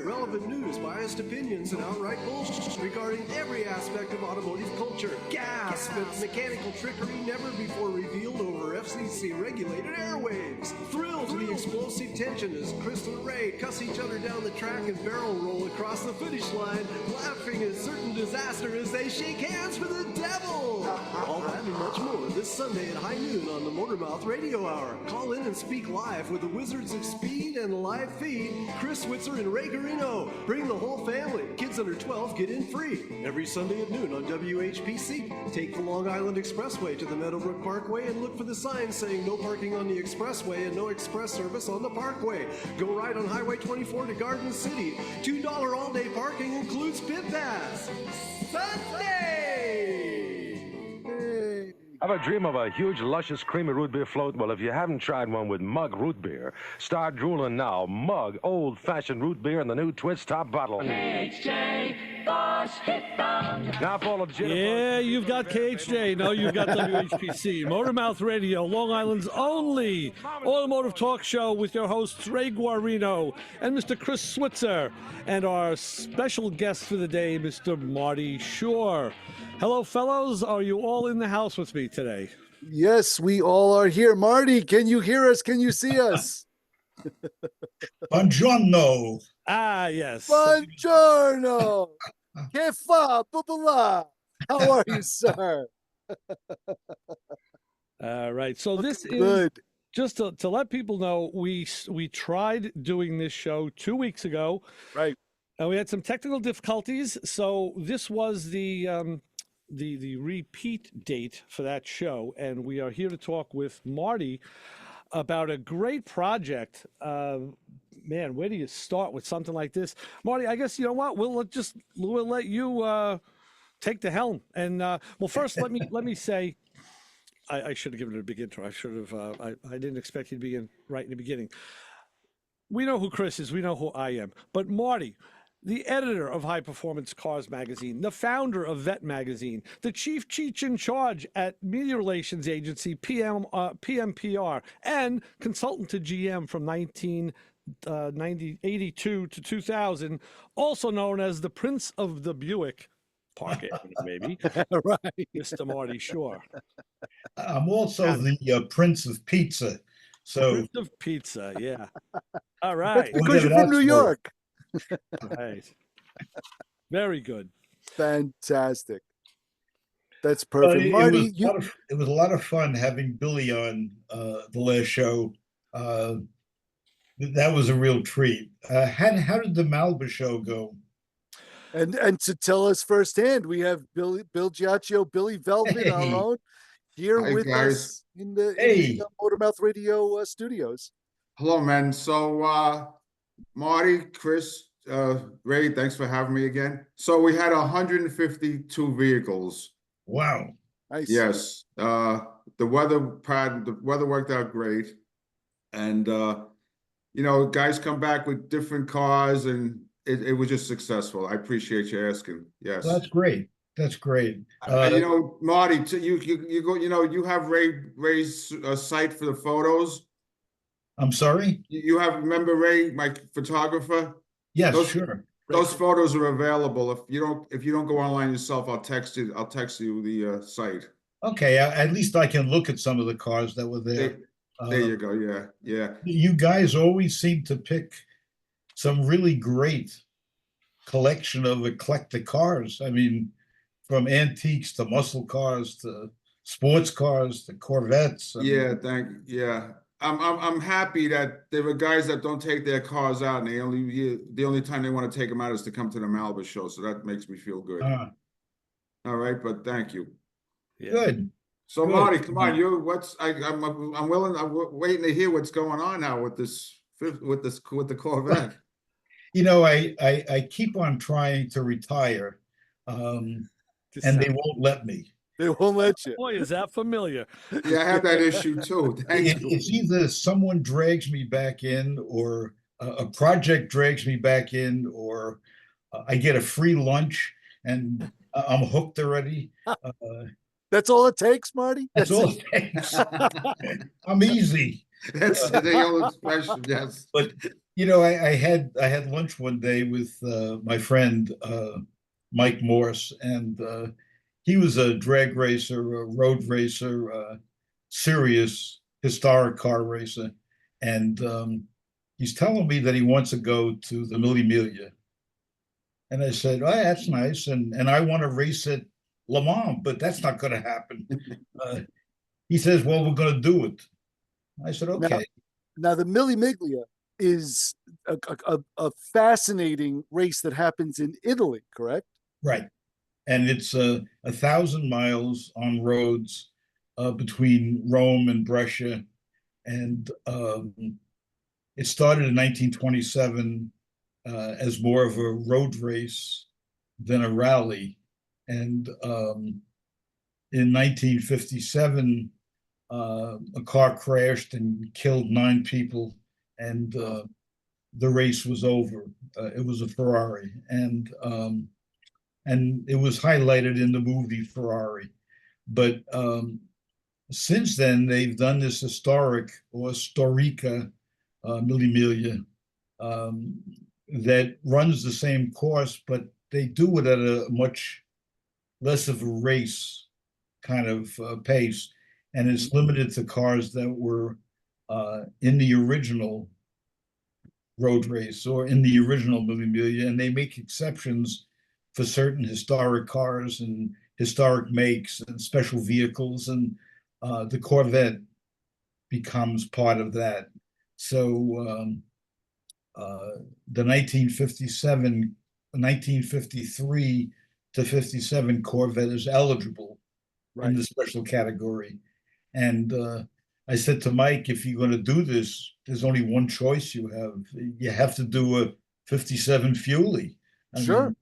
relevant news, biased opinions, and outright bullshit regarding every aspect of automotive culture. Gasp at mechanical trickery never before revealed over FCC-regulated airwaves. Thrill to the explosive tension as Chris and Ray cuss each other down the track and barrel roll across the finish line, laughing at certain disaster as they shake hands for the devil. All that and much more this Sunday at high noon on the Motormouth Radio Hour. Call in and speak live with the Wizards of Speed and live feed, Chris Switzer and Ray Garino. Bring the whole family. Kids under 12 get in free. Every Sunday at noon on WHPC. Take the Long Island Expressway to the Meadowbrook Parkway and look for the sign saying no parking on the expressway and no express service on the parkway. Go right on Highway 24 to Garden City. $2 all-day parking includes pit pass. Sunday! Ever dream of a huge, luscious, creamy root beer float? Well, if you haven't tried one with Mug root beer, start drooling now. Mug old-fashioned root beer in the new twist top bottle. KHJ, boss hit bound. Now follow Jennifer. Yeah, you've got KHJ. No, you've got WHPC. Motormouth Radio, Long Island's only automotive talk show with your hosts Ray Guarino and Mr. Chris Switzer, and our special guest for the day, Mr. Marty Schorr. Hello, fellows. Are you all in the house with me today? Yes, we all are here. Marty, can you hear us? Can you see us? Buongiorno. Ah, yes. Buongiorno. Che fa, Bubala? How are you, sir? All right. So this Good. is just to let people know, we tried doing this show 2 weeks ago. Right. And we had some technical difficulties. So this was the repeat date for that show, and we are here to talk with Marty about a great project. Man, where do you start with something like this, Marty? I guess you know what, we'll let you take the helm. And well, first let me say, I should have given it a big intro. I should have. I didn't expect you to be in right in the beginning. We know who Chris is. We know who I am. But Marty, the editor of High Performance Cars magazine, the founder of Vet magazine, the chief cheech in charge at media relations agency PMPR, and consultant to GM from 1982 to 2000, also known as the Prince of the Buick Park Avenue, maybe. Right. Mr. Marty Schorr. I'm also the Prince of Pizza. So Prince of Pizza, yeah. All right. That's because you're from New York. Right. Very good. Fantastic. That's perfect. Marty, it was a lot of fun having Billy on the last show. That was a real treat. How did the Malba show go? and to tell us firsthand, we have Bill Giacchio, Billy Velvet, our own, here with us in the Motormouth Radio studios. Hello, man. So Marty, Chris, Ray, thanks for having me again. So we had 152 vehicles. Wow. Nice. Yes. The weather worked out great. And guys come back with different cars, and it was just successful. I appreciate you asking. Yes. That's great. That's great. Marty, you go, you have Ray's site for the photos. I'm sorry? Remember Ray, my photographer? Yes, sure. Those photos are available. If you don't go online yourself, I'll text you the site. Okay, at least I can look at some of the cars that were there. There you go. Yeah. You guys always seem to pick some really great collection of eclectic cars. I mean, from antiques to muscle cars to sports cars to Corvettes. I'm happy that there are guys that don't take their cars out, and the only time they want to take them out is to come to the Malibu show. So that makes me feel good. All right, but thank you. Yeah. Good. So good. Marty, come on, I'm waiting to hear what's going on now with the Corvette. I keep on trying to retire, and they won't let me. They won't let you. Boy, is that familiar. Yeah, I have that issue too. It's either someone drags me back in, or a project drags me back in, or I get a free lunch and I'm hooked already. That's all it takes, Marty? That's all it takes. I'm easy. That's the old expression, yes. But I had lunch one day with my friend Mike Morse, and he was a drag racer, a road racer, serious historic car racer, and he's telling me that he wants to go to the Mille. And I said, "Oh, that's nice," and I want to race at Le Mans, but that's not going to happen. He says, "Well, we're going to do it." I said, Now, "Okay." now the Miglia is a fascinating race that happens in Italy, correct? Right. And it's 1,000 miles on roads between Rome and Brescia. And it started in 1927 as more of a road race than a rally. And in 1957, a car crashed and killed 9 people, and the race was over. It was a Ferrari, and it was highlighted in the movie Ferrari. But since then, they've done this historic or storica Mille that runs the same course, but they do it at a much less of a race kind of pace, and it's limited to cars that were in the original road race or in the original Mille, and they make exceptions for certain historic cars and historic makes and special vehicles, and the Corvette becomes part of that. So the 1953 to 57 Corvette is eligible in the special category. And I said to Mike, if you're going to do this, there's only one choice you have. You have to do a 57 Fuelie. Sure.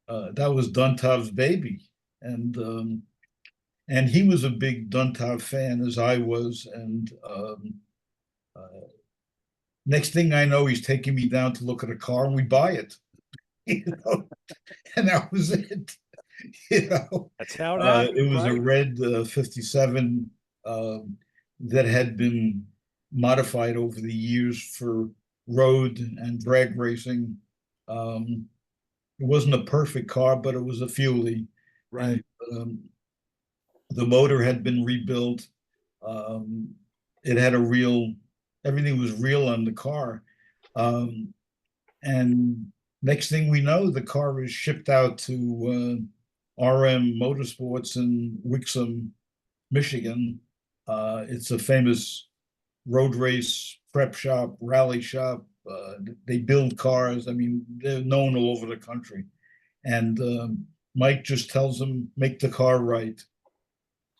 That was Duntov's baby. And he was a big Duntov fan, as I was. And next thing I know, he's taking me down to look at a car, and we buy it. And that was it. That's how it happened. It was a red 57 that had been modified over the years for road and drag racing. It wasn't a perfect car, but it was a Fuelie. Right. And, the motor had been rebuilt. It had everything was real on the car. And next thing we know, the car was shipped out to RM Motorsports in Wixom, Michigan. It's a famous road race prep shop, rally shop. They build cars. I mean, they're known all over the country. And Mike just tells them, make the car right.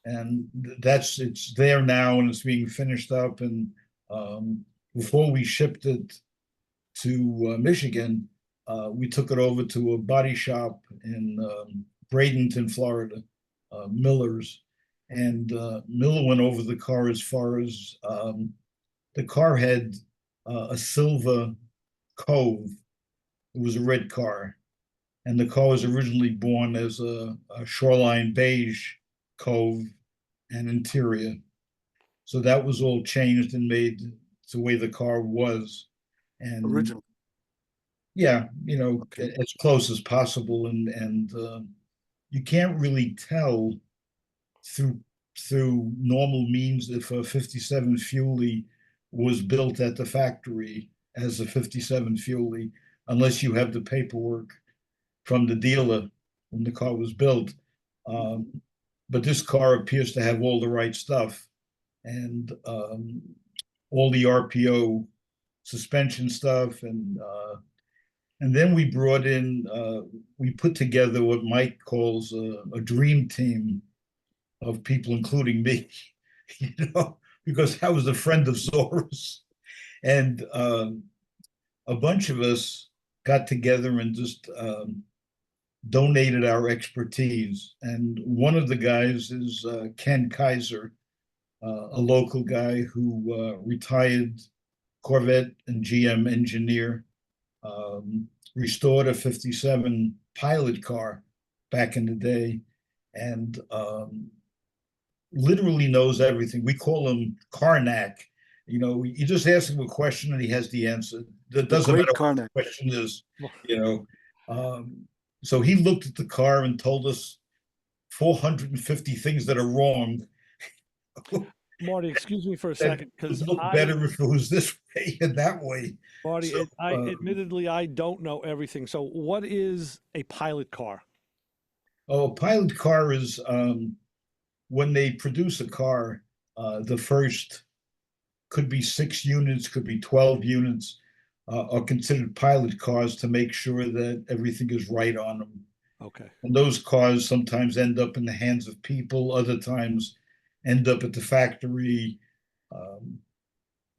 And it's there now, and it's being finished up. And before we shipped it to Michigan, we took it over to a body shop in Bradenton, Florida, Miller's. And Miller went over the car as far as the car had a silver Cove. It was a red car. And the car was originally born as a shoreline beige Cove and interior. So that was all changed and made the way the car was. And original. Yeah, as close as possible. And you can't really tell through normal means if a 57 Fuelie was built at the factory as a 57 Fuelie, unless you have the paperwork from the dealer when the car was built. But this car appears to have all the right stuff, and all the RPO suspension stuff, and then we brought in, we put together what Mike calls a dream team of people, including me, because I was a friend of Zor's, and a bunch of us got together and just donated our expertise. And one of the guys is Ken Kaiser, a local guy who retired Corvette and GM engineer, restored a 57 pilot car back in the day, and literally knows everything. We call him Karnak You know, you just ask him a question and he has the answer. That The doesn't great matter what Carnac. the question is, you know. So he looked at the car and told us 450 things that are wrong. Marty, excuse me for a That second, would because look better if it was this way and that way. Marty, So, admittedly, I don't know everything. So what is a pilot car? oh, a pilot car is when they produce a car, the first could be 6 units, could be 12 units, are considered pilot cars to make sure that everything is right on them. Okay. And those cars sometimes end up in the hands of people, other times end up at the factory.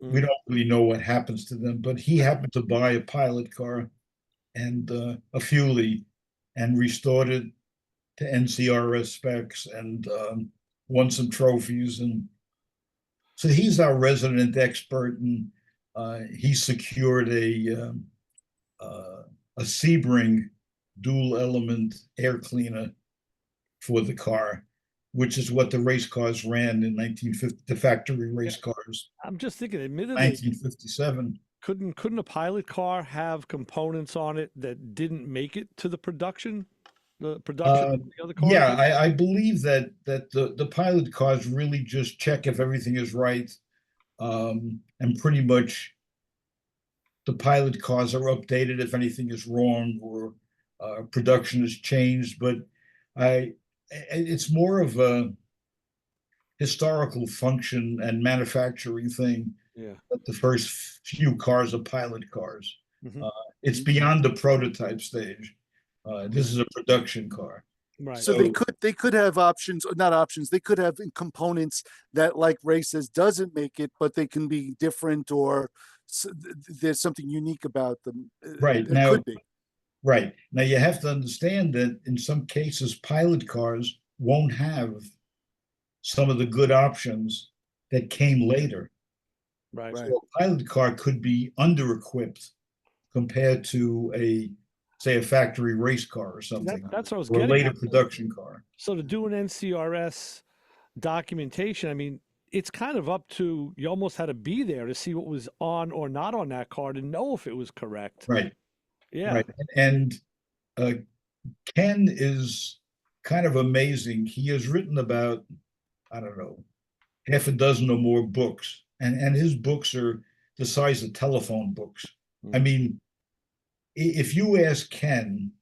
We don't really know what happens to them, but he happened to buy a pilot car and a Fuelie and restored it to NCRS specs and won some trophies. And so he's our resident expert, and he secured a Sebring dual element air cleaner for the car, which is what the race cars ran in 1950, the factory race cars, I'm just thinking, admittedly, 1957. couldn't a pilot car have components on it that didn't make it to the production of the other cars? Yeah, I believe that the pilot cars really just check if everything is right, and pretty much the pilot cars are updated if anything is wrong or production has changed. But it's more of a historical function and manufacturing thing. Yeah. That the first few cars are pilot cars. Mhm. It's beyond the prototype stage. This is a production car. Right. So they could have options, or not options. They could have components that, like Ray says, doesn't make it, but they can be different, or there's something unique about them. Right It now, could be. right now, you have to understand that in some cases, pilot cars won't have some of the good options that came later. Right. Right. So a pilot car could be under-equipped compared to say a factory race car or something, That's what I was or a getting later at. production car. So to do an NCRS documentation, I mean, it's kind of up to, you almost had to be there to see what was on or not on that car to know if it was correct. Right. Yeah. Right. And Ken is kind of amazing. He has written about, I don't know, half a dozen or more books, and his books are the size of telephone books. I mean, if you ask Ken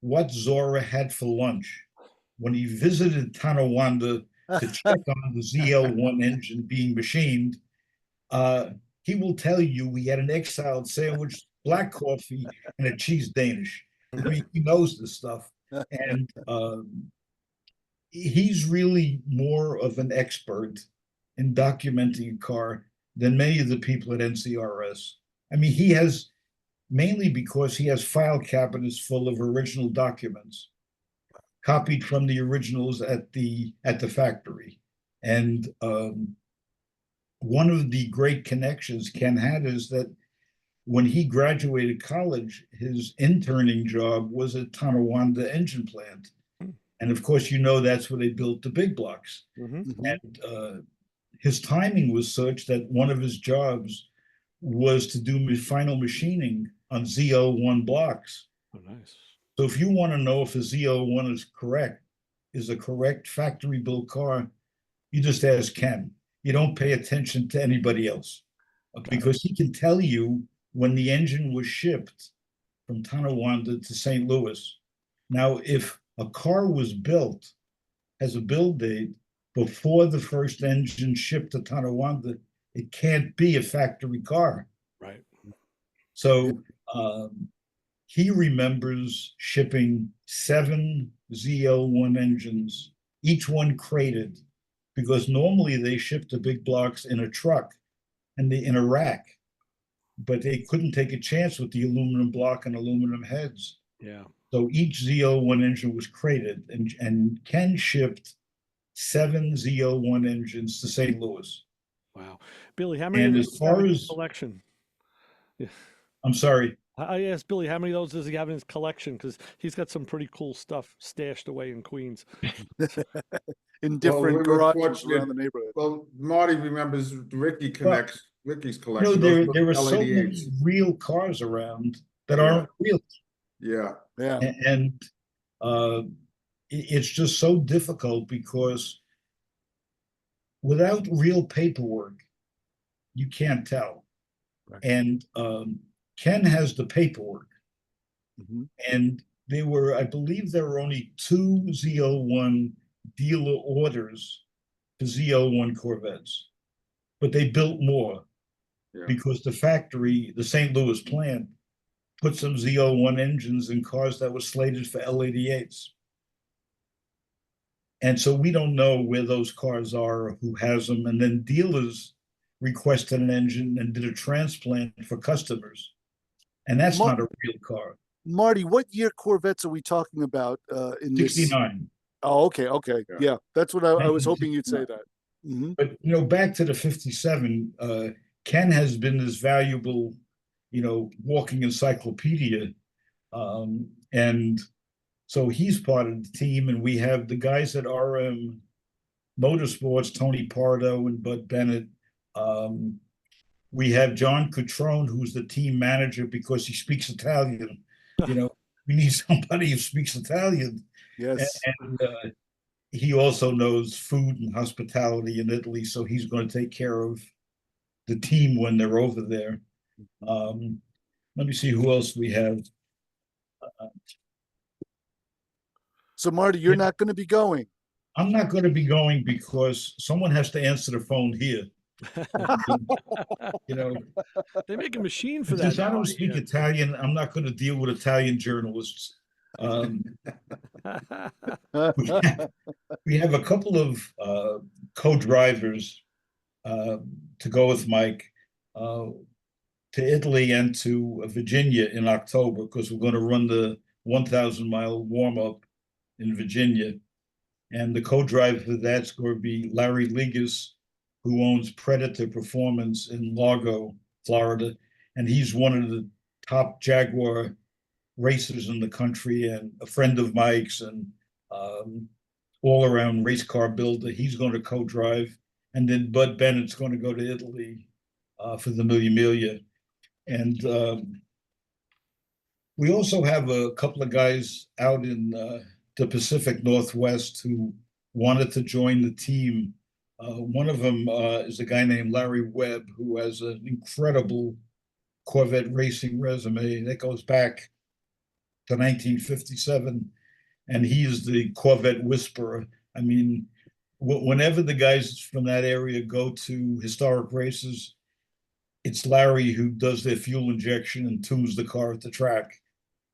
what Zora had for lunch when he visited Tonawanda to check on the ZL1 engine being machined, he will tell you he had an egg salad sandwich, black coffee, and a cheese Danish. I mean, he knows this stuff. And he's really more of an expert in documenting a car than many of the people at NCRS. I mean, he has, mainly because he has file cabinets full of original documents copied from the originals at the factory. And one of the great connections Ken had is that when he graduated college, his interning job was at Tonawanda Engine Plant. And of course, you know, that's where they built the big blocks. And his timing was such that one of his jobs was to do final machining on Z01 blocks. Oh, nice. So if you want to know if a Z01 is a correct factory built car, you just ask Ken. You don't pay attention to anybody else, because he can tell you when the engine was shipped from Tonawanda to St. Louis. Now, if a car was built, has a build date before the first engine shipped to Tonawanda, it can't be a factory car. Right. So he remembers shipping 7 ZL1 engines, each one crated, because normally they ship the big blocks in a truck and in a rack, but they couldn't take a chance with the aluminum block and aluminum heads. Yeah. So each Z01 engine was crated, and Ken shipped 7 Z01 engines to St. Louis. Wow. Billy, how many And of as those do you have far in his as, collection? Yeah. I'm sorry, I asked Billy, how many of those does he have in his collection? Because he's got some pretty cool stuff stashed away in Queens. In different we're garages fortunate. around the neighborhood. Well, Marty remembers Ricky connects. Ricky's You collection. know, Those there are so L88s. many real cars around that Yeah. aren't real. Yeah. Yeah. And it's just so difficult because without real paperwork, you can't tell. Right. And Ken has the paperwork. Mhm. And I believe there were only 2 Z01 dealer orders for Z01 Corvettes, but they built more Yeah. because the factory, the St. Louis plant, put some Z01 engines in cars that were slated for L88s. And so we don't know where those cars are or who has them. And then dealers requested an engine and did a transplant for customers. And that's Mar- not a real car. Marty, what year Corvettes are we talking about in this? 69. Oh, okay, okay. Yeah. Yeah, that's what I was hoping you'd say that. But you know, back to the 57, Ken has been this valuable, you know, walking encyclopedia. And so he's part of the team, and we have the guys at RM Motorsports, Tony Pardo and Bud Bennett. We have John Cutrone, who's the team manager because he speaks Italian. You know, we need somebody who speaks Italian. Yes. And he also knows food and hospitality in Italy, so he's going to take care of the team when they're over there. Let me see who else we have. So Marty, you're Yeah. not going to be going. I'm not going to be going because someone has to answer the phone here. You know, They make a machine for that. since I don't Marty, speak yeah. Italian, I'm not going to deal with Italian journalists. We have a couple of co-drivers to go with Mike to Italy and to Virginia in October because we're going to run the 1,000-mile warm-up in Virginia. And the co-driver for that's going to be Larry Ligas, who owns Predator Performance in Largo, Florida. And he's one of the top Jaguar racers in the country and a friend of Mike's and all-around race car builder. He's going to co-drive. And then Bud Bennett's going to go to Italy for the Miglia. And we also have a couple of guys out in the Pacific Northwest who wanted to join the team. One of them is a guy named Larry Webb, who has an incredible Corvette racing resume that goes back to 1957, and he is the Corvette whisperer. I mean, whenever the guys from that area go to historic races, it's Larry who does their fuel injection and tunes the car at the track.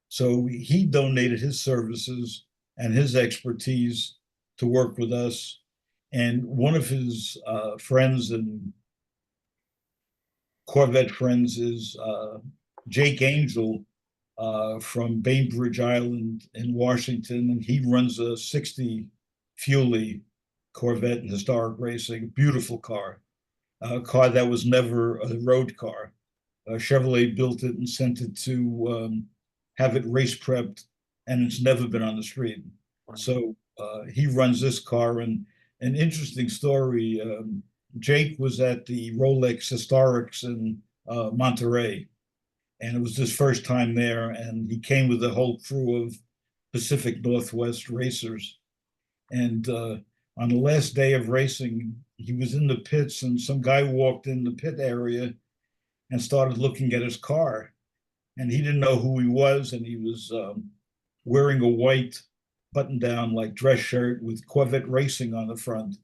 So he donated his services and his expertise to work with us. And one of his friends and Corvette friends is Jake Angel from Bainbridge Island in Washington. And he runs a 60 Fuelie Corvette in historic racing, beautiful car, a car that was never a road car. Chevrolet built it and sent it to have it race prepped, and it's never been on the street. So he runs this car. And an interesting story, Jake was at the Rolex Historics in Monterey, and it was his first time there, and he came with a whole crew of Pacific Northwest racers. And on the last day of racing, he was in the pits, and some guy walked in the pit area and started looking at his car. And he didn't know who he was, and he was wearing a white button-down like dress shirt with Corvette Racing on the front.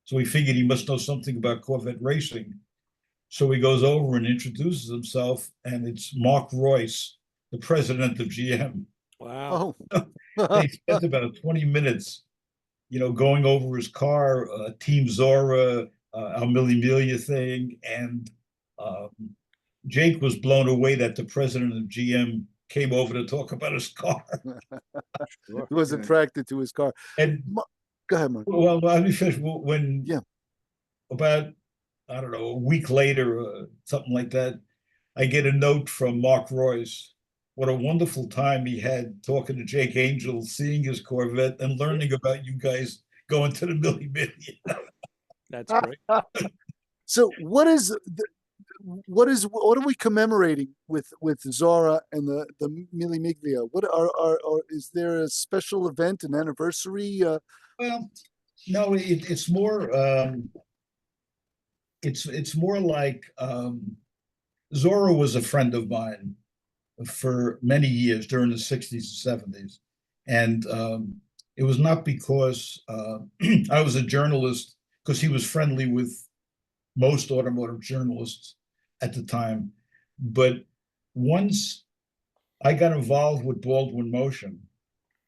So he figured he must know something about Corvette racing. So he goes over and introduces himself, and it's Mark Royce, the president of GM. Wow. Oh, They spent about 20 minutes, you know, going over his car, Team Zora, our Mille thing, and Jake was blown away that the president of GM came over to talk about his car. he was attracted to his car. And Go ahead, Mark. well, let me finish. When Yeah. about, I don't know, a week later, something like that, I get a note from Mark Royce. What a wonderful time he had talking to Jake Angel, seeing his Corvette, and learning about you guys going to the Mille. That's great. So what is what are we commemorating with Zora and the Mille Miglia? What is there a special event, an anniversary? Well, no, it's more it's more like Zora was a friend of mine for many years during the 60s and 70s. And it was not because I was a journalist, because he was friendly with most automotive journalists at the time. But once I got involved with Baldwin Motion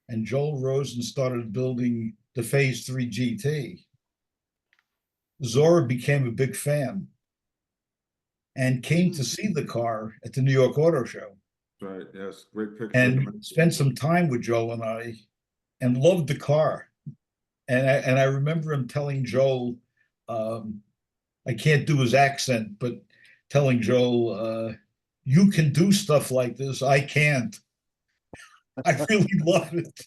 and Joel Rosen started building the Phase 3 GT, Zora became a big fan and came to see the car at the New York Auto Show. Right, yes, great picture. And spent some time with Joel and I and loved the car. And I remember him telling Joel, I can't do his accent, but telling Joel, you can do stuff like this. I can't. I really love it.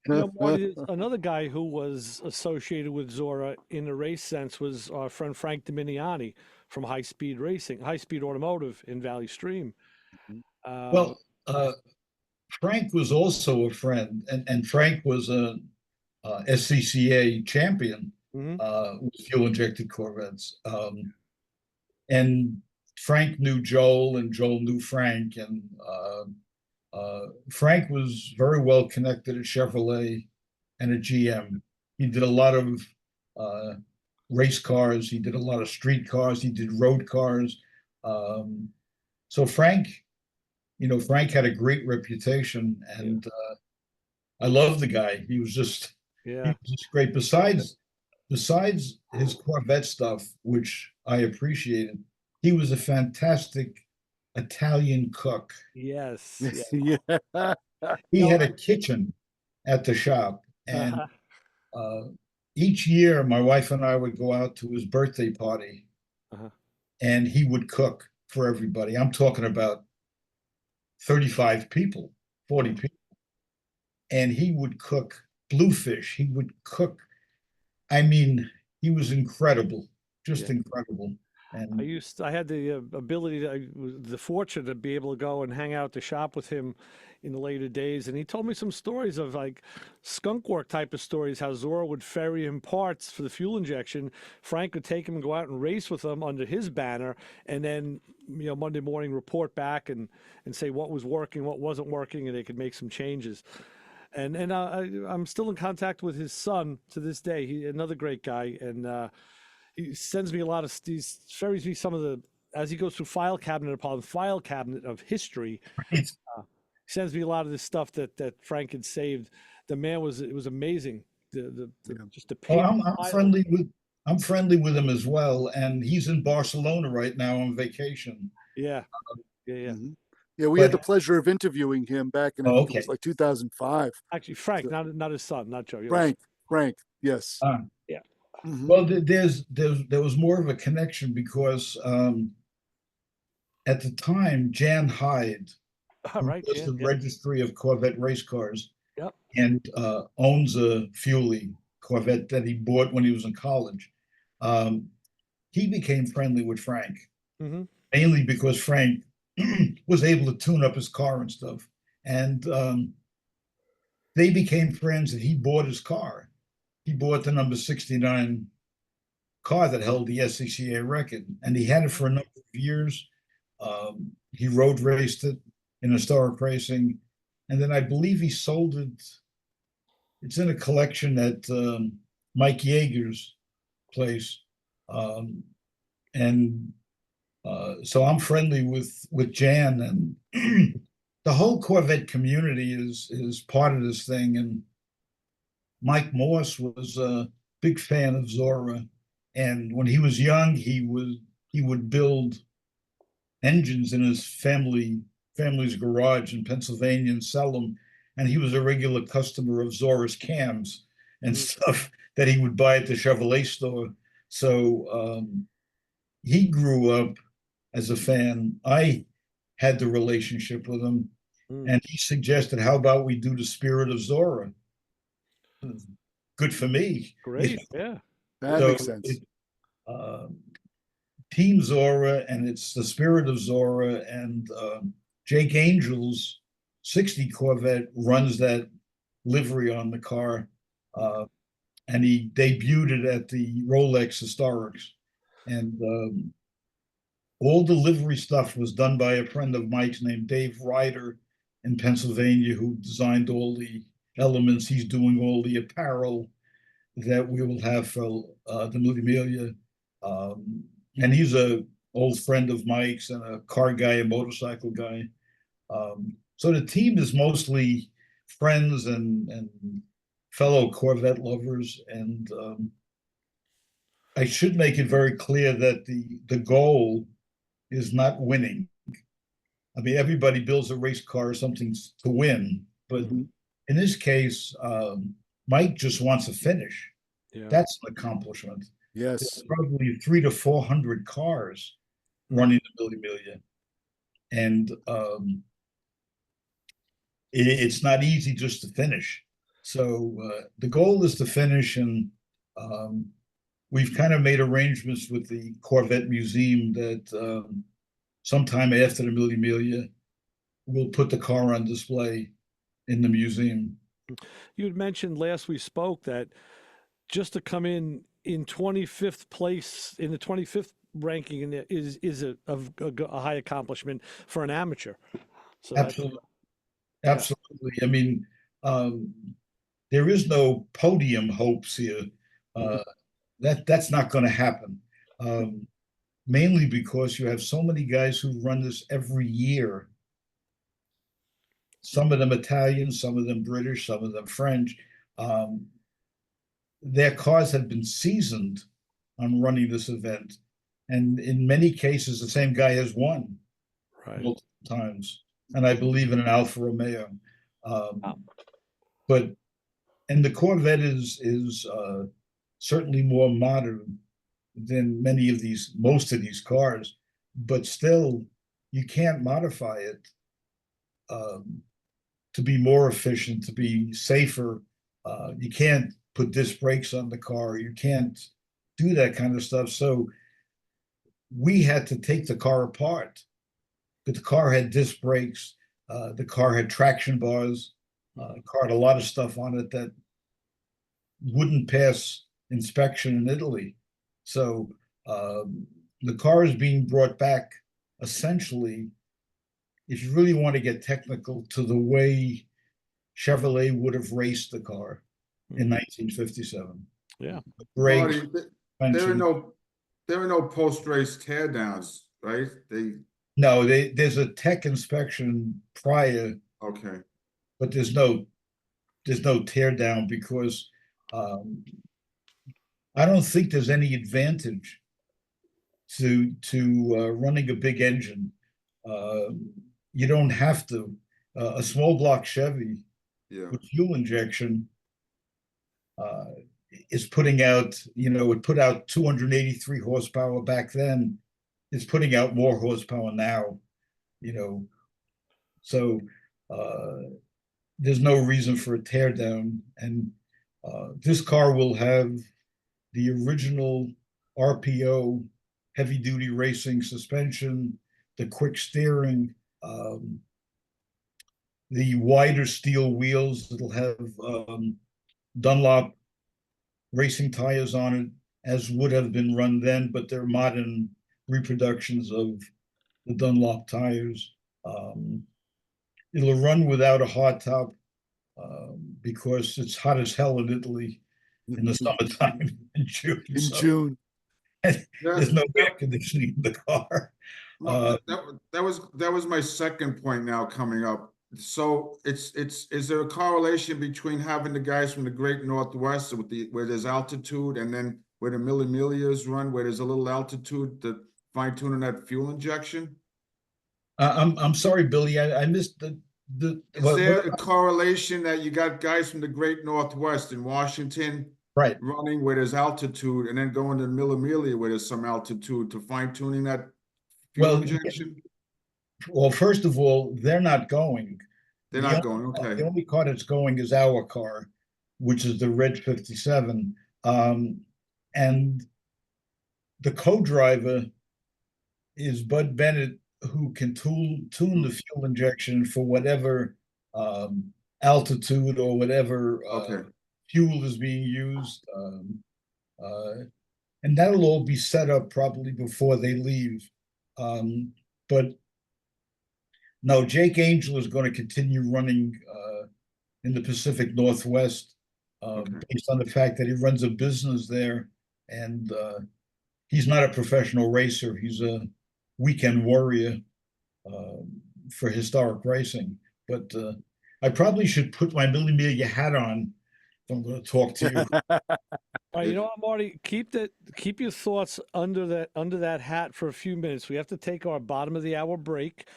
Marty, another guy who was associated with Zora in the race sense was our friend Frank Dominiani from High Speed Automotive in Valley Stream. Well, Frank was also a friend, and Frank was a SCCA champion with fuel-injected Corvettes. And Frank knew Joel, and Joel knew Frank, and Frank was very well connected at Chevrolet and at GM. He did a lot of race cars. He did a lot of street cars. He did road cars. So Frank, Frank had a great reputation, and I love the guy. He was just great. Besides his Corvette stuff, which I appreciated, he was a fantastic Italian cook. Yes. Yeah. He had a kitchen at the shop, and each year my wife and I would go out to his birthday party, and he would cook for everybody. I'm talking about 35 people, 40 people. And he would cook bluefish. He would cook. I mean, he was incredible, just incredible. And I had the ability, the fortune to be able to go and hang out at the shop with him in the later days. And he told me some stories of like skunk work type of stories, how Zora would ferry him parts for the fuel injection. Frank would take him and go out and race with him under his banner. And then, Monday morning report back and say what was working, what wasn't working, and they could make some changes. And I'm still in contact with his son to this day. Another great guy. And, he sends me a lot of, he ferries me some of the, as he goes through file cabinet upon file cabinet of history, he sends me a lot of the stuff that Frank had saved. The man it was amazing. Just the I'm friendly with him as well, and he's in Barcelona right now on vacation. Yeah. Yeah, we had the pleasure of interviewing him back in, I think it was like 2005. Actually, Frank, not his son, not Joe. Frank, yes. Yeah. Well, there was more of a connection because at the time, Jan Hyde, who was the registry of Corvette race cars, and owns a Fuelie Corvette that he bought when he was in college, he became friendly with Frank, mainly because Frank was able to tune up his car and stuff. And they became friends, and he bought his car. He bought the number 69 car that held the SCCA record, and he had it for a number of years. He road raced it in historic racing, and then I believe he sold it. It's in a collection at Mike Yeager's place, and so I'm friendly with Jan, and the whole Corvette community is part of this thing. And Mike Morse was a big fan of Zora, and when he was young, he would build engines in his family's garage in Pennsylvania and sell them. And he was a regular customer of Zora's cams and stuff that he would buy at the Chevrolet store. So he grew up as a fan. I had the relationship with him, and he suggested, how about we do the Spirit of Zora? Good for me. Great, yeah. That makes sense. Team Zora, and it's the spirit of Zora, and Jake Angel's 60 Corvette runs that livery on the car, and he debuted it at the Rolex Historics, and all the livery stuff was done by a friend of Mike's named Dave Ryder in Pennsylvania, who designed all the elements. He's doing all the apparel that we will have for the Mille. And he's a old friend of Mike's and a car guy, a motorcycle guy. So the team is mostly friends and fellow Corvette lovers. And I should make it very clear that the goal is not winning. I mean, everybody builds a race car or something to win, but in this case, Mike just wants a finish. Yeah. That's an accomplishment. Yes. There's probably 300 to 400 cars running the Miglia, and it's not easy just to finish. So the goal is to finish, and we've kind of made arrangements with the Corvette Museum that sometime after the Miglia, we'll put the car on display in the museum. You had mentioned last we spoke that just to come in 25th place, in the 25th ranking, is a high accomplishment for an amateur. So Absolutely. Absolutely. I mean, there is no podium hopes here. That's not going to happen. Mainly because you have so many guys who run this every year. Some of them Italian, some of them British, some of them French. Their cars have been seasoned on running this event. And in many cases, the same guy has won multiple times. And I believe in an Alfa Romeo. But the Corvette is certainly more modern than most of these cars, but still you can't modify it to be more efficient, to be safer. You can't put disc brakes on the car. You can't do that kind of stuff. So we had to take the car apart, but the car had disc brakes. The car had traction bars. The car had a lot of stuff on it that wouldn't pass inspection in Italy. So the car is being brought back essentially, if you really want to get technical, to the way Chevrolet would have raced the car in 1957. Yeah. Marty, there are no post-race teardowns, right? No, there's a tech inspection prior. Okay. But there's no teardown because I don't think there's any advantage to running a big engine. You don't have to. A small block Chevy with fuel injection is putting out, it put out 283 horsepower back then. It's putting out more horsepower now, So there's no reason for a teardown. And this car will have the original RPO heavy duty racing suspension, the quick steering, the wider steel wheels. It'll have Dunlop racing tires on it, as would have been run then, but they're modern reproductions of the Dunlop tires. It'll run without a hardtop because it's hot as hell in Italy in the summertime in June. June. There's no air conditioning in the car. That was my second point now coming up. So is there a correlation between having the guys from the Great Northwest where there's altitude, and then where the Millias run, where there's a little altitude, to fine tuning that fuel injection? I'm sorry, Billy. I missed the. Is there a correlation that you got guys from the Great Northwest in Washington, right, running where there's altitude, and then going to Mille where there's some altitude, to fine tuning that fuel injection? Well, first of all, they're not going. They're not going. Okay. The only car that's going is our car, which is the Red 57. And the co-driver is Bud Bennett, who can tune the fuel injection for whatever altitude or whatever fuel is being used. And that'll all be set up probably before they leave. But no, Jake Angel is going to continue running in the Pacific Northwest based on the fact that he runs a business there, and he's not a professional racer. He's a weekend warrior for historic racing. But I probably should put my Mille hat on if I'm going to talk to you. All right, you know what, Marty? Keep your thoughts under that hat for a few minutes. We have to take our bottom of the hour break.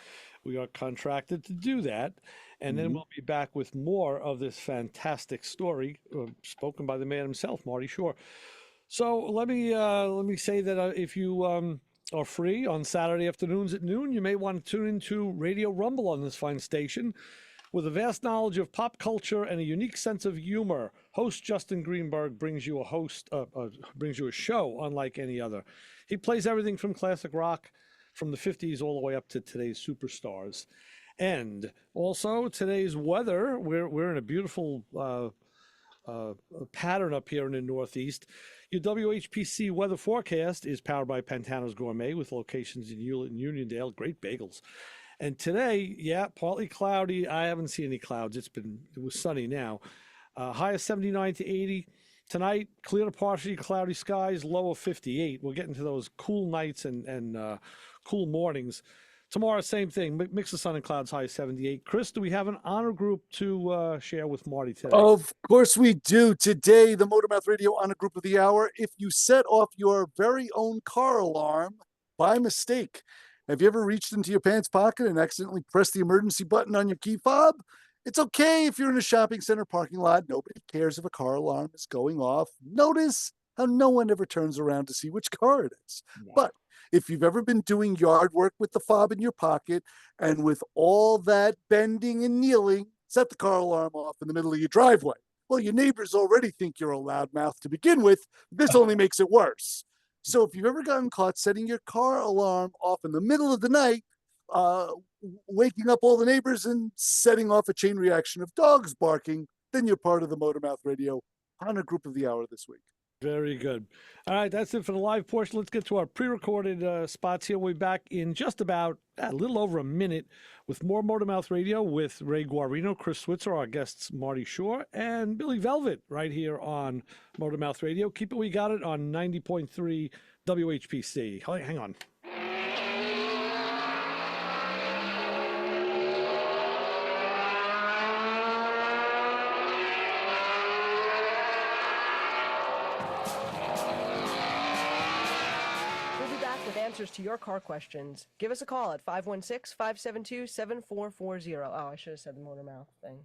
We are contracted to do that, and then we'll be back with more of this fantastic story spoken by the man himself, Marty Schorr. So let me say that if you are free on Saturday afternoons at noon, you may want to tune into Radio Rumble on this fine station. With a vast knowledge of pop culture and a unique sense of humor, host Justin Greenberg brings you a show unlike any other. He plays everything from classic rock from the 50s all the way up to today's superstars. And also today's weather, we're in a beautiful pattern up here in the Northeast. Your WHPC weather forecast is powered by Pantano's Gourmet with locations in Hewlett and Uniondale. Great bagels. And today, yeah, partly cloudy. I haven't seen any clouds. It was sunny now. High of 79 to 80. Tonight, clear to partially cloudy skies, low of 58. We're getting to those cool nights and cool mornings. Tomorrow, same thing. Mix of sun and clouds, high of 78. Chris, do we have an honor group to share with Marty today? Of course we do. Today, the Motormouth Radio Honor Group of the Hour. If you set off your very own car alarm by mistake, have you ever reached into your pants pocket and accidentally pressed the emergency button on your key fob? It's okay if you're in a shopping center parking lot. Nobody cares if a car alarm is going off. Notice how no one ever turns around to see which car it is. Wow. But if you've ever been doing yard work with the fob in your pocket and with all that bending and kneeling, set the car alarm off in the middle of your driveway. Well, your neighbors already think you're a loudmouth to begin with. This only makes it worse. So if you've ever gotten caught setting your car alarm off in the middle of the night, waking up all the neighbors and setting off a chain reaction of dogs barking, then you're part of the Motormouth Radio Honor Group of the Hour this week. Very good. All right, that's it for the live portion. Let's get to our pre-recorded spots here. We'll be back in just about a little over a minute with more Motormouth Radio with Ray Guarino, Chris Switzer, our guests Marty Schorr, and Billy Velvet right here on Motormouth Radio. Keep it, we got it on 90.3 WHPC. Hang on. Answers to your car questions. Give us a call at 516-572-7440. Oh, I should have said the Motormouth thing.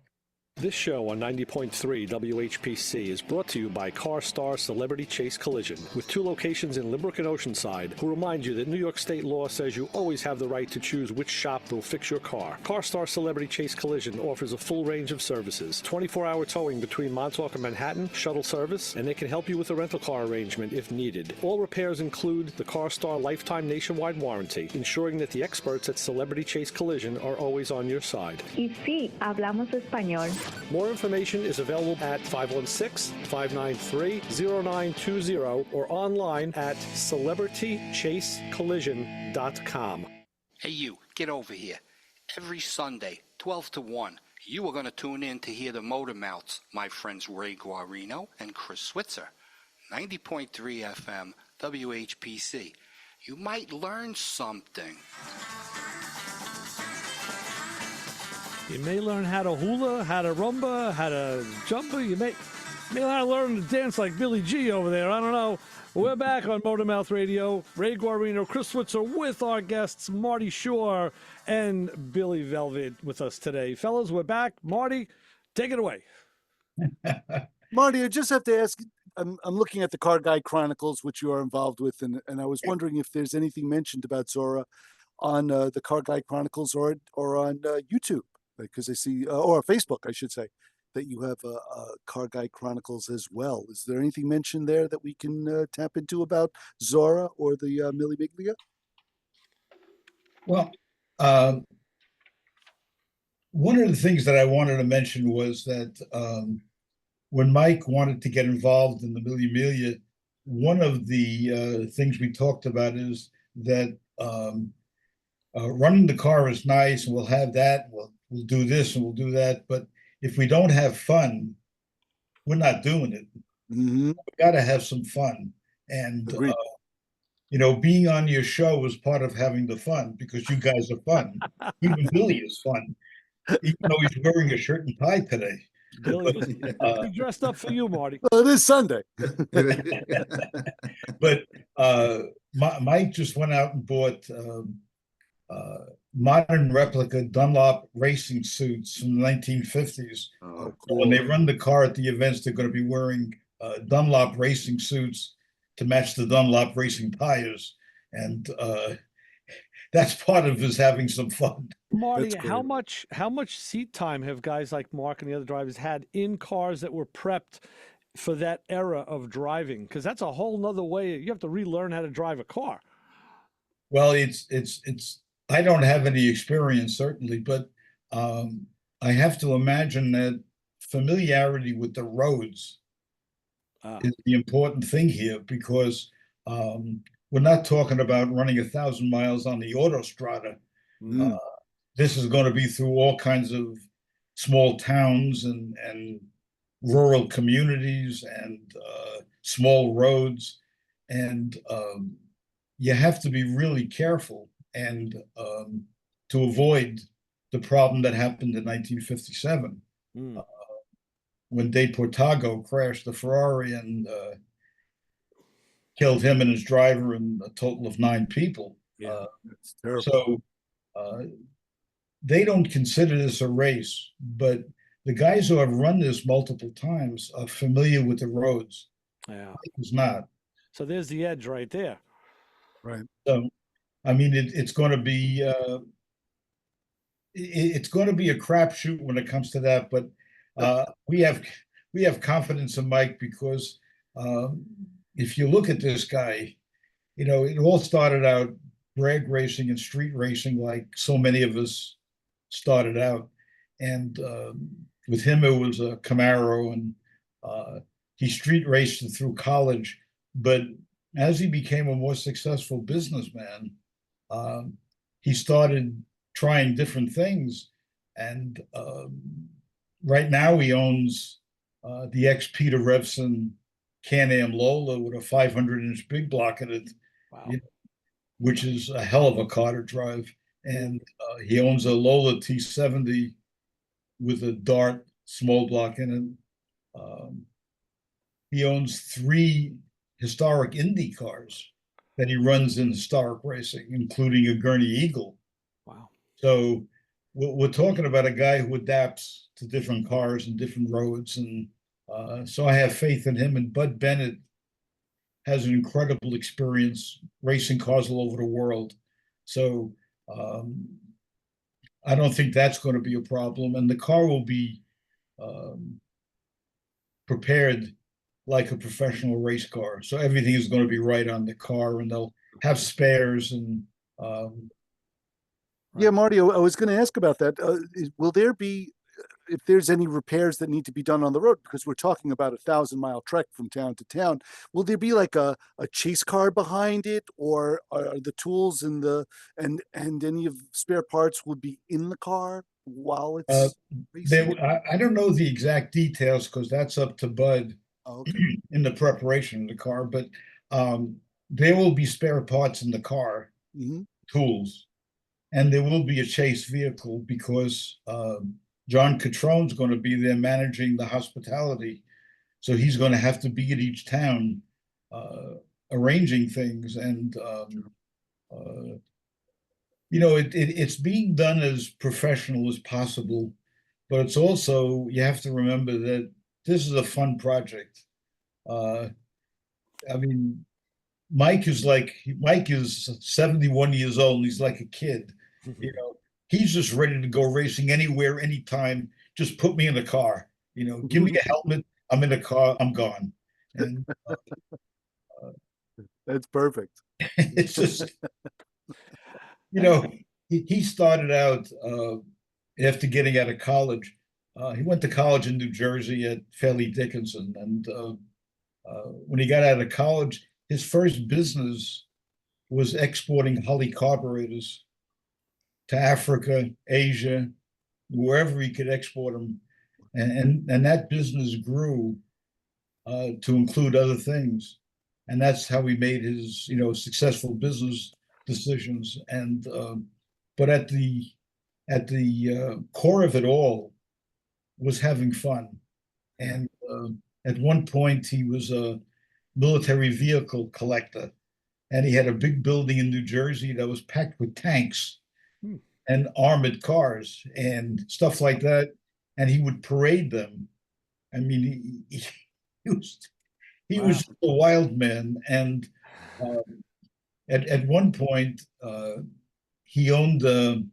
This show on 90.3 WHPC is brought to you by CarStar Celebrity Chase Collision, with 2 locations in Limerick and Oceanside, who remind you that New York state law says you always have the right to choose which shop will fix your car. CarStar Celebrity Chase Collision offers a full range of services, 24-hour towing between Montauk and Manhattan, shuttle service, and they can help you with a rental car arrangement if needed. All repairs include the CarStar Lifetime Nationwide Warranty, ensuring that the experts at Celebrity Chase Collision are always on your side. Y sí, hablamos español. More information is available at 516-593-0920 or online at celebritychasecollision.com. Hey, you, get over here. Every Sunday, 12 to 1, you are going to tune in to hear the Motormouths, my friends Ray Guarino and Chris Switzer. 90.3 FM, WHPC. You might learn something. You may learn how to hula, how to rumba, how to jumpa. You may learn how to learn to dance like Billy G over there. I don't know. We're back on Motormouth Radio. Ray Guarino, Chris Switzer with our guests Marty Schorr and Billy Velvet with us today. Fellas, we're back. Marty, take it away. Marty, I just have to ask, I'm looking at the Car Guy Chronicles, which you are involved with, and I was wondering if there's anything mentioned about Zora on the Car Guy Chronicles or on YouTube. Because I see, or Facebook, I should say, that you have Car Guy Chronicles as well. Is there anything mentioned there that we can tap into about Zora or the Mille Miglia? Well, one of the things that I wanted to mention was that when Mike wanted to get involved in the Miglia, one of the things we talked about is that running the car is nice, and we'll have that, we'll do this and we'll do that. But if we don't have fun, we're not doing it. Mm-hmm. We got to have some fun. And, Agreed. being on your show was part of having the fun because you guys are fun. Even Billy is fun, even though he's wearing a shirt and tie today. Billy, he dressed up for you, Marty. Well, it is Sunday. But Mike just went out and bought modern replica Dunlop racing suits from the 1950s. Oh, When they run the car at the events, they're going to be wearing Dunlop racing suits to match the Dunlop racing tires. And that's part of his having some fun. Marty, That's how great. much seat time have guys like Mark and the other drivers had in cars that were prepped for that era of driving? Because that's a whole nother way. You have to relearn how to drive a car. Well, it's I don't have any experience certainly, but I have to imagine that familiarity with the roads is the important thing here because we're not talking about running 1,000 miles on the autostrada. Mm. This is going to be through all kinds of small towns and rural communities and small roads, and you have to be really careful and to avoid the problem that happened in 1957 when De Portago crashed the Ferrari and killed him and his driver and a total of 9 people. Yeah, it's terrible. So they don't consider this a race, but the guys who have run this multiple times are familiar with the roads. Yeah. It's not. So there's the edge right there. Right. So, I mean, it's going to be it's going to be a crapshoot when it comes to that. But we have confidence in Mike because if you look at this guy, it all started out drag racing and street racing, like so many of us started out. And with him, it was a Camaro, and he street raced it through college. But as he became a more successful businessman, he started trying different things. And right now, he owns the ex Peter Revson Can-Am Lola with a 500-inch big block in it, Wow. which is a hell of a car to drive. And he owns a Lola T70 with a Dart small block in it. He owns 3 historic Indy cars that he runs in historic racing, including a Gurney Eagle. Wow. So we're talking about a guy who adapts to different cars and different roads. And so I have faith in him. And Bud Bennett has an incredible experience racing cars all over the world. So I don't think that's going to be a problem. And the car will be prepared like a professional race car. So everything is going to be right on the car, and they'll have spares. And Yeah, Marty, I was going to ask about that. Will there be, if there's any repairs that need to be done on the road, because we're talking about a 1,000-mile trek from town to town, will there be like a chase car behind it, or are the tools and any of spare parts will be in the car while it's racing? I don't know the exact details because that's up to Bud Okay. in the preparation of the car, but there will be spare parts in the car, tools, and there will be a chase vehicle because John Catrone's going to be there managing the hospitality. So he's going to have to be at each town arranging things. And, it's being done as professional as possible. But it's also, you have to remember that this is a fun project. I mean, Mike is 71 years old, and he's like a kid. He's just ready to go racing anywhere, anytime. Just put me in the car. Give me a helmet. I'm in the car. I'm gone. And That's perfect. it's just, he started out after getting out of college. He went to college in New Jersey at Fairleigh Dickinson, and when he got out of college, his first business was exporting Holley carburetors to Africa, Asia, wherever he could export them, and that business grew to include other things, and that's how he made his successful business decisions. And but at the core of it all was having fun. And at one point, he was a military vehicle collector, and he had a big building in New Jersey that was packed with tanks and armored cars and stuff like that. And he would parade them. I mean, he was just a wild man. And at one point, he owned a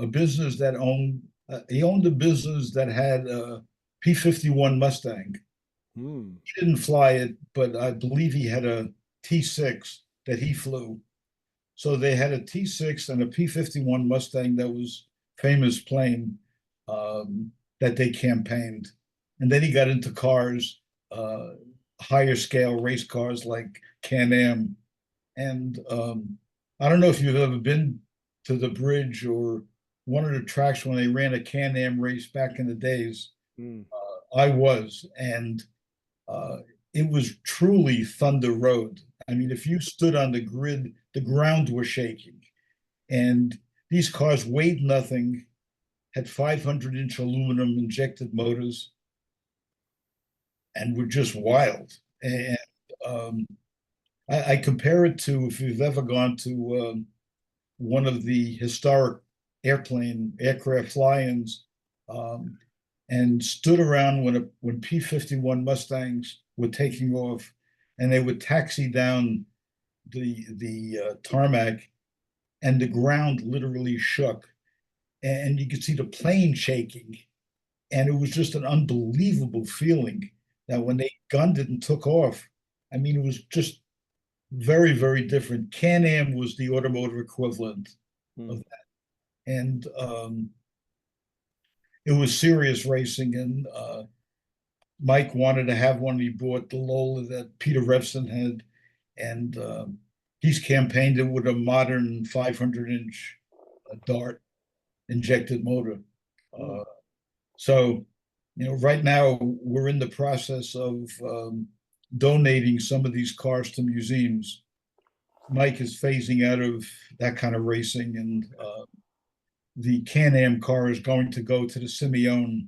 business that had a P-51 Mustang. He didn't fly it, but I believe he had a T-6 that he flew. So they had a T-6 and a P-51 Mustang that was famous plane that they campaigned. And then he got into cars, higher scale race cars like Can-Am. And I don't know if you've ever been to the bridge or one of the tracks when they ran a Can-Am race back in the days. I was, and it was truly Thunder Road. I mean, if you stood on the grid, the ground was shaking. And these cars weighed nothing, had 500-inch aluminum injected motors, and were just wild. And I compare it to, if you've ever gone to one of the historic aircraft fly-ins, and stood around when P-51 Mustangs were taking off, and they would taxi down the tarmac, and the ground literally shook, and you could see the plane shaking, and it was just an unbelievable feeling that when they gunned it and took off, I mean, it was just very, very different. Can-Am was the automotive equivalent of that, and it was serious racing, and Mike wanted to have one. He bought the Lola that Peter Revson had, and he's campaigned it with a modern 500-inch Dart injected motor. So, right now we're in the process of donating some of these cars to museums. Mike is phasing out of that kind of racing, and the Can-Am car is going to go to the Simeone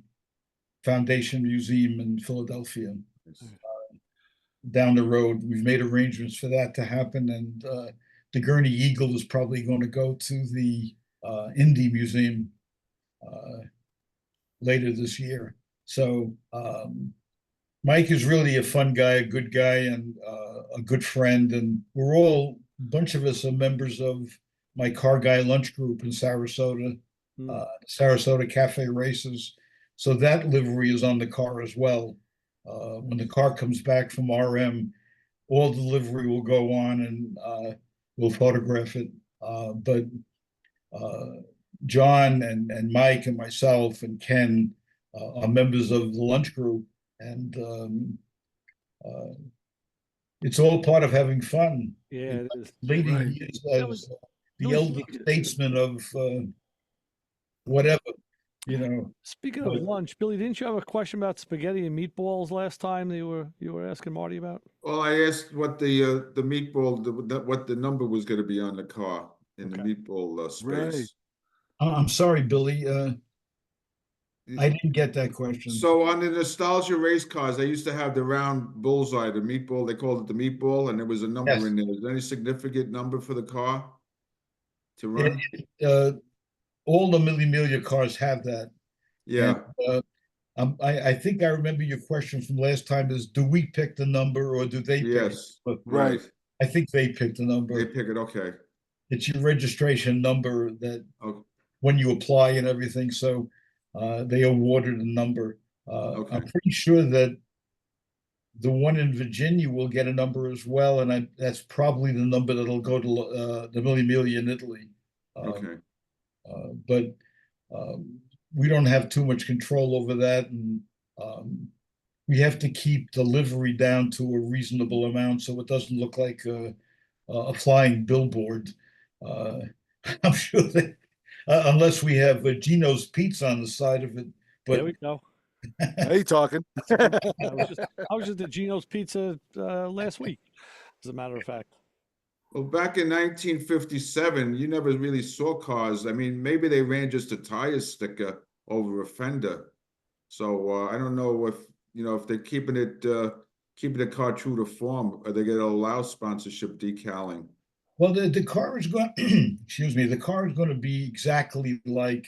Foundation Museum in Philadelphia. Down the road, we've made arrangements for that to happen, and the Gurney Eagle is probably going to go to the Indy Museum later this year. So Mike is really a fun guy, a good guy, and a good friend. And a bunch of us are members of my Car Guy Lunch Group in Sarasota, Sarasota Cafe Races. So that livery is on the car as well. When the car comes back from RM, all the livery will go on, and we'll photograph it. But John and Mike and myself and Ken are members of the lunch group, and it's all part of having fun. Yeah, it is. Leading as the elder statesman of whatever, Speaking of lunch, Billy, didn't you have a question about spaghetti and meatballs last time that you were asking Marty about? Well, I asked what the meatball, what the number was going to be on the car in the meatball space. I'm sorry, Billy. I didn't get that question. So on the nostalgia race cars, they used to have the round bullseye, the meatball. They called it the meatball, and there was a number in there. Is there any significant number for the car to run? All the Mille cars have that. Yeah. And, I think I remember your question from last time is, do we pick the number or do they pick it? Yes, right. I think they pick the number. They pick it, okay. It's your registration number that when you apply and everything. So they awarded a number. I'm pretty sure that the one in Virginia will get a number as well, and that's probably the number that'll go to the Mille in Italy. Okay. But we don't have too much control over that, and we have to keep delivery down to a reasonable amount so it doesn't look like a flying billboard. I'm sure that unless we have Gino's Pizza on the side of it, There but we go. How you talking? I was just at Gino's Pizza last week, as a matter of fact. Well, back in 1957, you never really saw cars. I mean, maybe they ran just a tire sticker over a fender. So I don't know if if they're keeping the car true to form, are they going to allow sponsorship decaling? well, the car is going. Excuse me. The car is going to be exactly like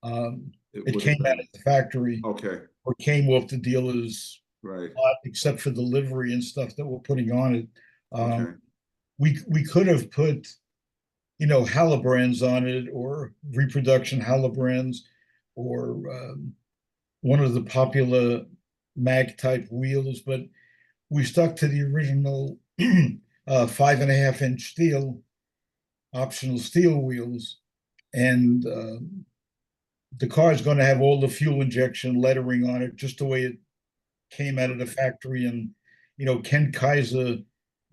it would have came out been. of the factory Okay, or came off the dealer's right. lot, except for the livery and stuff that we're putting on it. Okay, We could have put halibrands on it, or reproduction halibrands, or one of the popular mag type wheels, but we stuck to the original 5.5-inch optional steel wheels, and the car is going to have all the fuel injection lettering on it, just the way it came out of the factory. And Ken Kaiser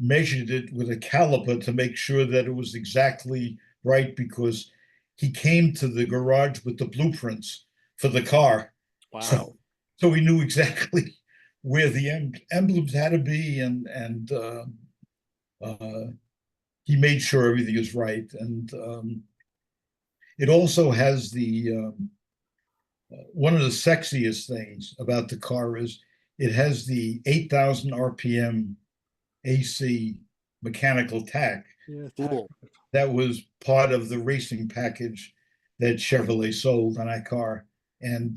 measured it with a caliper to make sure that it was exactly right, because he came to the garage with the blueprints for the car. Wow. So we knew exactly where the emblems had to be, and he made sure everything is right. And it also has one of the sexiest things about the car is it has the 8,000 RPM AC mechanical tack. Yeah, Cool. That was part of the racing package that Chevrolet sold on that car. And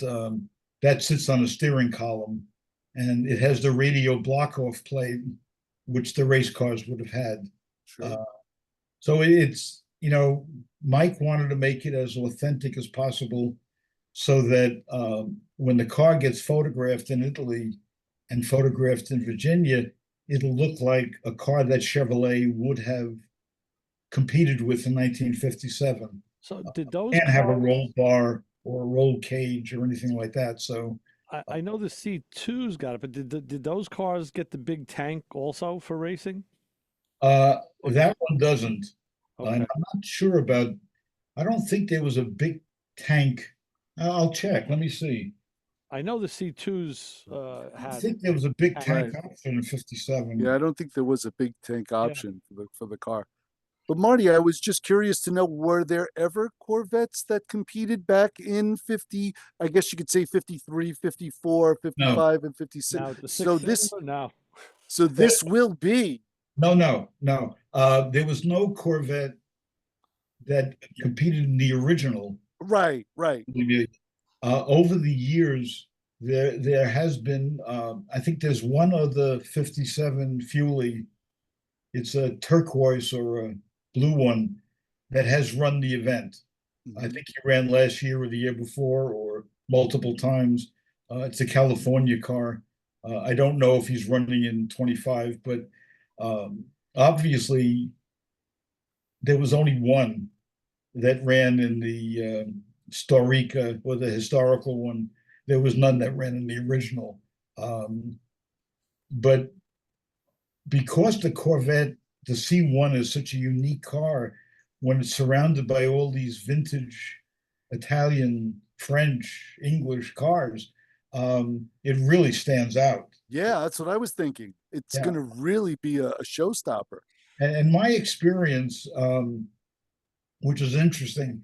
that sits on a steering column, and it has the radio block-off plate, which the race cars would have had. Sure. So it's, Mike wanted to make it as authentic as possible, so that when the car gets photographed in Italy and photographed in Virginia, it'll look like a car that Chevrolet would have competed with in 1957. So did those Can't have a cars, roll bar or a roll cage or anything like that. So I know the C2's got it, but did those cars get the big tank also for racing? that one doesn't. Okay. And I'm not sure about, I don't think there was a big tank. I'll check. Let me see. I know the C2's I had. think there was a big Right. tank option in 57. Yeah, I don't think there was a big tank option for the car. But Marty, I was just curious to know, were there ever Corvettes that competed back in 50, I guess you could say 53, 54, 55, and 56? Now the So 6-cylinder? No. so this will be. No. There was no Corvette that competed in the original. Right. Over the years, there has been, I think there's one other 57 Fuelie. It's a turquoise or a blue one that has run the event. I think he ran last year or the year before, or multiple times. It's a California car. I don't know if he's running in 25, but obviously there was only one that ran in the Storica, or the historical one. There was none that ran in the original. But because the Corvette, the C1, is such a unique car, when it's surrounded by all these vintage Italian, French, English cars, it really stands out. Yeah, that's what I was thinking. It's Yeah. going to really be a showstopper. And my experience, which is interesting,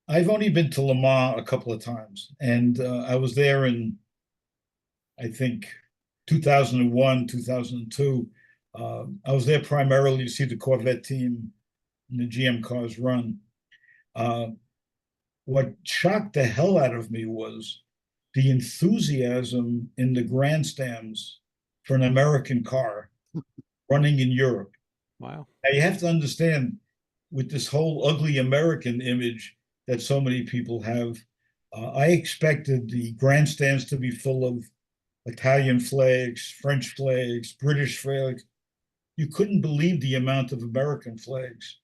I've only been to Le Mans a couple of times, and I was there in, I think, 2001, 2002. I was there primarily to see the Corvette team and the GM cars run. What shocked the hell out of me was the enthusiasm in the grandstands for an American car running in Europe. Wow. Now you have to understand, with this whole ugly American image that so many people have, I expected the grandstands to be full of Italian flags, French flags, British flags. You couldn't believe the amount of American flags.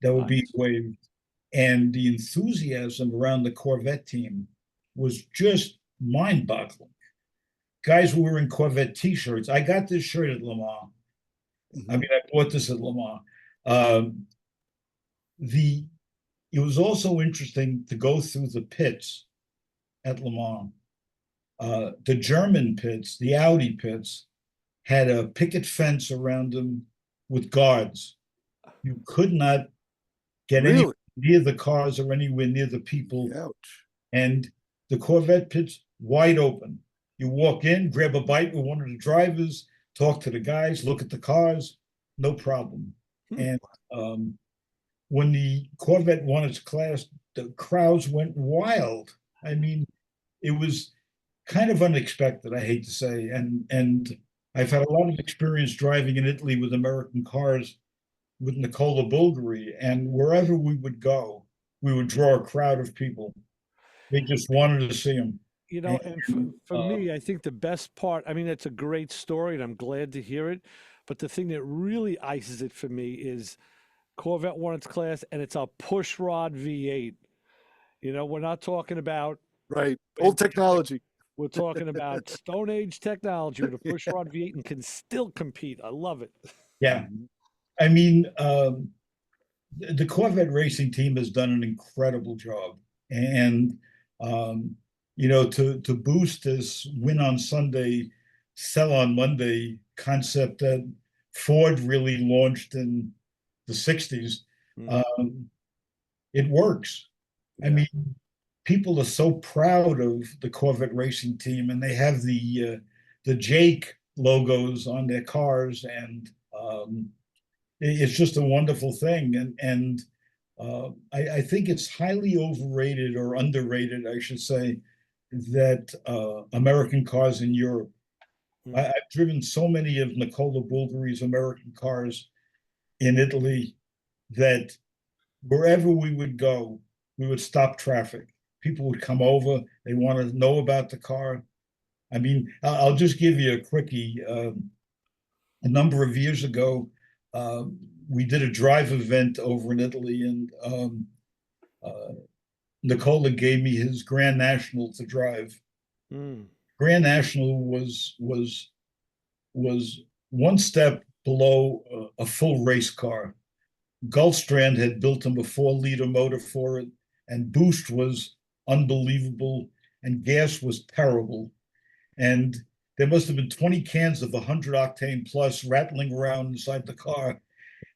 that were being Nice. waved. And the enthusiasm around the Corvette team was just mind-boggling. Guys were wearing Corvette T-shirts. I got this shirt at Le Mans. I mean, I bought this at Le Mans. Um, it was also interesting to go through the pits at Le Mans. The German pits, the Audi pits, had a picket fence around them with guards. You could not get anywhere near the cars or anywhere near the people. Ouch. And the Corvette pits wide open. You walk in, grab a bite with one of the drivers, talk to the guys, look at the cars, no problem. And when the Corvette won its class, the crowds went wild. I mean, it was kind of unexpected, I hate to say. And I've had a lot of experience driving in Italy with American cars with Nicola Bulgari, and wherever we would go, we would draw a crowd of people. They just wanted to see him. You know, and for me, I think the best part, I mean, it's a great story and I'm glad to hear it. But the thing that really ices it for me is Corvette won its class and it's a push rod V8. You know, we're not talking about old technology. We're talking about Stone Age technology with a push rod V8 and can still compete. I love it. Yeah. I mean, the Corvette racing team has done an incredible job. And, you know, to boost this win on Sunday, sell on Monday concept that Ford really launched in the 60s, it works. Yeah. I mean, people are so proud of the Corvette racing team, and they have the Jake logos on their cars, and it's just a wonderful thing. And I think it's highly overrated or underrated, I should say, that American cars in Europe. I've driven so many of Nicola Bulgari's American cars in Italy that wherever we would go, we would stop traffic. People would come over. They want to know about the car. I mean, I'll just give you a quickie. A number of years ago, we did a drive event over in Italy, and Nicola gave me his Grand National to drive. Grand National was one step below a full race car. Gulfstrand had built him a 4-liter motor for it, and boost was unbelievable, and gas was terrible. And there must have been 20 cans of 100 octane plus rattling around inside the car.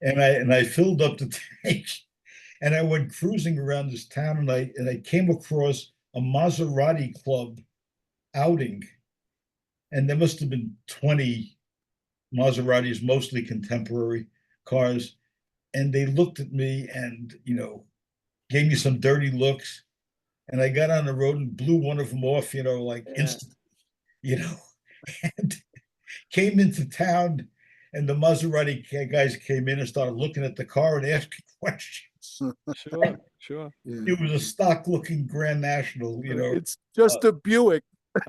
And I filled up the tank, and I went cruising around this town, and I came across a Maserati Club outing, and there must have been 20 Maseratis, mostly contemporary cars, and they looked at me and, you know, gave me some dirty looks, and I got on the road and blew one of them off, you know, like instantly, you know, and came into town, and the Maserati guys came in and started looking at the car and asking questions. Sure. It was a stock-looking Grand National, you know. It's just a Buick.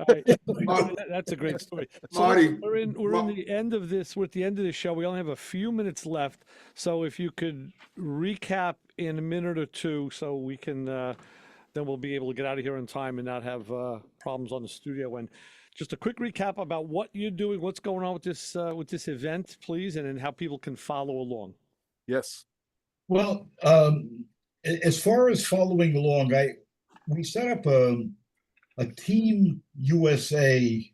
That's a great story. So Marty, we're in the end of this. We're at the end of the show. We only have a few minutes left. So if you could recap in a minute or two, so we can then we'll be able to get out of here in time and not have problems on the studio. And just a quick recap about what you're doing, what's going on with this event, please, and then how people can follow along. Yes. Well, as far as following along, we set up a Team USA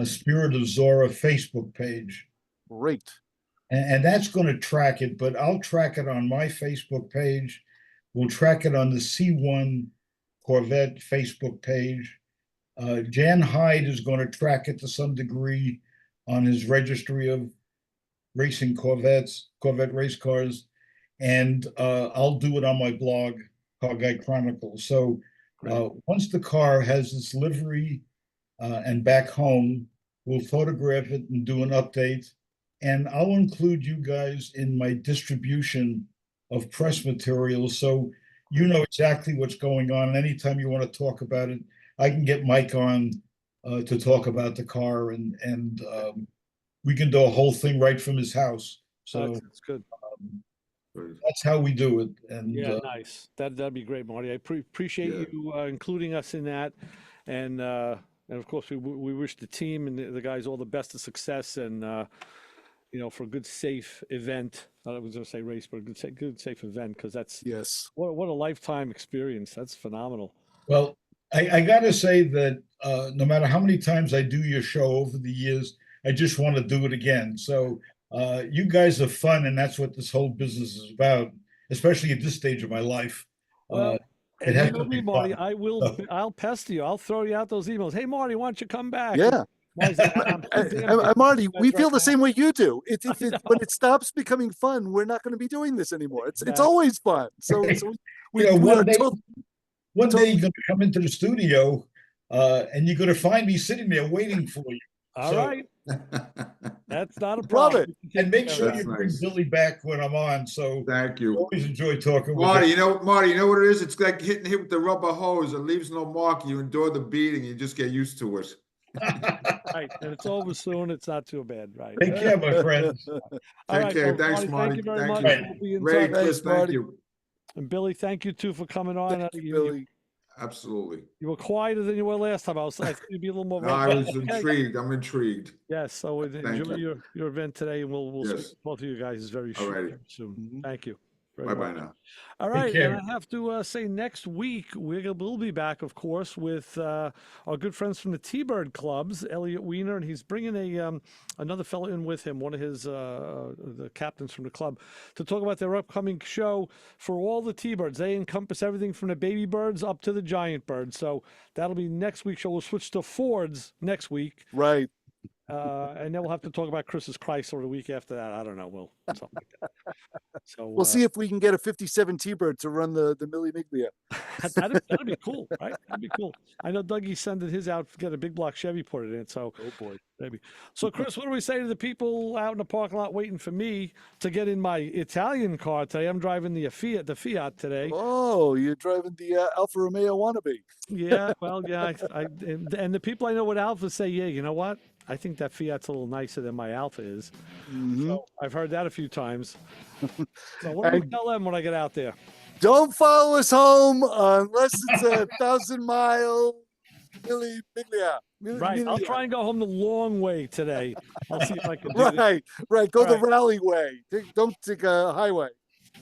Spirit of Zora Facebook page. Great. And that's going to track it, but I'll track it on my Facebook page. We'll track it on the C1 Corvette Facebook page. Jan Hyde is going to track it to some degree on his registry of racing Corvettes, Corvette race cars. And I'll do it on my blog, Car Guy Chronicles. So once the car has its livery and back home, we'll photograph it and do an update. And I'll include you guys in my distribution of press materials, so you know exactly what's going on. And anytime you want to talk about it, I can get Mike on to talk about the car, and we can do a whole thing right from his house. So that's good. That's how we do it. And Yeah, nice. That'd be great, Marty. I appreciate Yeah. you including us in that, and of course we wish the team and the guys all the best of success, and for a good safe event. I was going to say race, but a good safe event, because that's Yes. what a lifetime experience. That's phenomenal. well, I got to say that no matter how many times I do your show over the years, I just want to do it again. So you guys are fun, and that's what this whole business is about, especially at this stage of my life. Well, It and has you know to me, be Marty. fun. I'll pester you. I'll throw you out those emails. Hey, Marty, why don't you come back? Yeah. Marty's like, I'm too damn And, busy Marty, we right feel the now." same way you do. I When know. it stops becoming fun, we're not going to be doing this anymore. It's Exactly. always fun. So we are One day totally. you're going to come into the studio, and you're going to find me sitting there waiting for you. All So- right. That's not a Love problem. it. We can And take make care sure of you that. That's bring nice. Billy back when I'm on. So Thank I you. always enjoy talking with Marty, him. Marty, you know what it is? It's like hitting hit with the rubber hose. It leaves no mark. You endure the beating. You just get used to it. Right. And it's over soon. It's not too bad. Right. Take care, my friends. All Take right. care. Well, Thanks, Marty, thank Marty. you very Thank much. you. We'll be in Ray, touch. Chris, Thanks, thank Marty. you. And Billy, thank you too for coming on. Thank you, You Billy. Absolutely. were quieter than you were last time. I thought you'd be a little more. No, I was Okay. intrigued. I'm intrigued. Yes. So enjoy you. your event today, and we'll speak Yes. to both of you guys very Alrighty. soon. Mhm. Thank you. very Bye bye much. now. All right, care. and I have to say next week we'll be back, of course, with our good friends from the T-Bird Clubs, Elliot Weiner, and he's bringing another fellow in with him, one of his the captains from the club, to talk about their upcoming show for all the T-Birds. They encompass everything from the baby birds up to the giant birds. So that'll be next week's show. We'll switch to Fords next week. Right. And then we'll have to talk about Chris's Chrysler the week after that. I don't know. Something like that. So We'll see if we can get a 57 T-Bird to run the Mille Miglia. that'd be cool, right? That'd be cool. I know Dougie's sending his out to get a big block Chevy put it in. So Oh boy. maybe. So Chris, what do we say to the people out in the parking lot waiting for me to get in my Italian car today? I'm driving the Fiat today. Oh, you're driving the Alfa Romeo wannabe. Yeah, well, yeah. And the people I know with Alfa say, yeah, you know what? I think that Fiat's a little nicer than my Alfa is. Mhm. So I've heard that a few times. So what do we And- tell them when I get out there? Don't follow us home unless it's a 1,000-mile Mille Miglia. Right. I'll Miglia. try and go home the long way today. I'll see if I can do it. Right. Go All the right. rally way. Don't take a highway.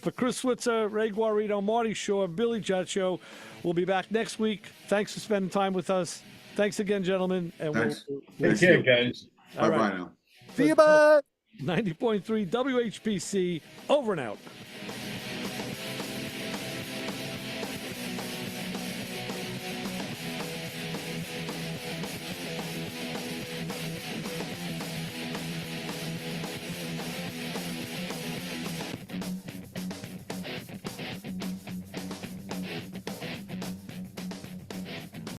For Chris Switzer, Ray Guarino, Marty Schorr, Billy Judcho, we'll be back next week. Thanks for spending time with us. Thanks again, gentlemen. And Thanks. Take care, guys. All Bye right. bye now. See you, bye. 90.3 WHPC, over and out.